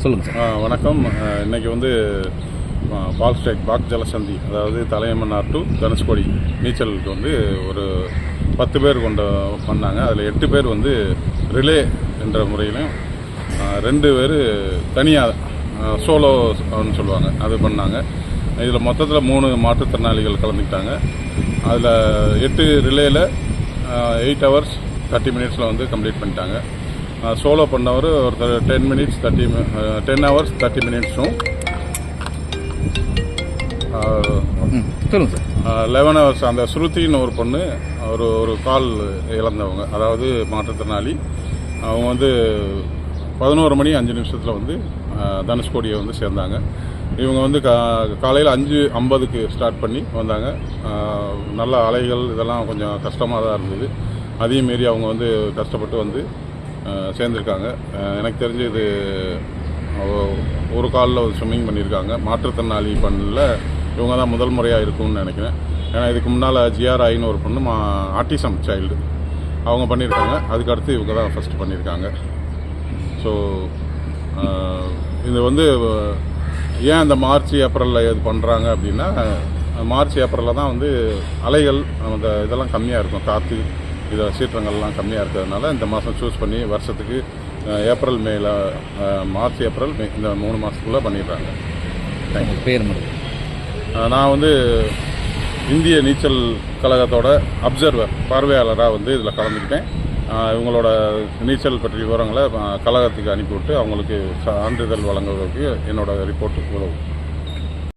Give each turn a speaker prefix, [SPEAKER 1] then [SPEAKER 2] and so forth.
[SPEAKER 1] சொல்லுங்கள் சார்.
[SPEAKER 2] வணக்கம். இன்றைக்கி வந்து பால்ஸ்டேக் பாக் ஜலசந்தி, அதாவது தலையமன்னார் டு தனுஷ்கோடி நீச்சலுக்கு வந்து ஒரு 10 பேர் கொண்டு பண்ணாங்க. அதில் 8 பேர் வந்து ரிலே என்ற முறையிலும் 2 பேர் தனியாக சோலோன்னு சொல்லுவாங்க, அது பண்ணாங்க. இதில் மொத்தத்தில் 3 மாற்றுத்திறனாளிகள் கலந்துக்கிட்டாங்க. அதில் 8 ரிலேயில் 8 hours 30 minutes வந்து கம்ப்ளீட் பண்ணிட்டாங்க. சோலோ பண்ணவர் ஒருத்தர் 10 hours 30 minutes.
[SPEAKER 1] சொல்லுங்கள் சார்.
[SPEAKER 2] 11 hours அந்த ஸ்ருதின்னு ஒரு பொண்ணு, ஒரு கால் இழந்தவங்க, அதாவது மாற்றுத்திறனாளி. அவங்க வந்து 11 மணி 5 நிமிஷத்தில் வந்து தனுஷ்கோடியை வந்து சேர்ந்தாங்க. இவங்க வந்து காலையில் 5:50க்கு ஸ்டார்ட் பண்ணி வந்தாங்க. நல்ல அலைகள் இதெல்லாம் கொஞ்சம் கஷ்டமாக தான் இருந்தது. அதையும் மீறி அவங்க வந்து கஷ்டப்பட்டு வந்து சேர்ந்துருக்காங்க. எனக்கு தெரிஞ்சு இது ஒரு காலில் ஸ்விம்மிங் பண்ணியிருக்காங்க. மாற்றுத்திறனாளி பண்ணல இவங்க தான் முதல் முறையாக இருக்கும்னு நினைக்கிறேன். ஏன்னா இதுக்கு முன்னால் ஜிஆர்ஐன்னு ஒரு பொண்ணு ஆட்டிசம் சைல்டு அவங்க பண்ணியிருக்காங்க. அதுக்கடுத்து இவங்க தான் ஃபஸ்ட்டு பண்ணியிருக்காங்க. ஸோ இது வந்து ஏன் இந்த மார்ச் ஏப்ரலில் இது பண்ணுறாங்க அப்படின்னா, மார்ச் ஏப்ரலில் தான் வந்து அலைகள் அந்த இதெல்லாம் கம்மியாக இருக்கும், காற்று இதில் சீற்றங்கள்லாம் கம்மியாக இருக்கிறதுனால இந்த மாதம் சூஸ் பண்ணி வருஷத்துக்கு ஏப்ரல் மேல மார்ச் ஏப்ரல் மே இந்த 3 மாதத்துக்குள்ளே பண்ணிடுறாங்க.
[SPEAKER 1] தேங்க்யூ. பேர் மட்டும்.
[SPEAKER 2] நான் வந்து இந்திய நீச்சல் கழகத்தோட அப்சர்வர் பார்வையாளராக வந்து இதில் கலந்துக்கிட்டேன். இவங்களோட நீச்சல் பற்றிய விவரங்களை கழகத்துக்கு அனுப்பிவிட்டு அவங்களுக்கு சான்றிதழ் வழங்குவதற்கு என்னோட ரிப்போர்ட் உதவும்.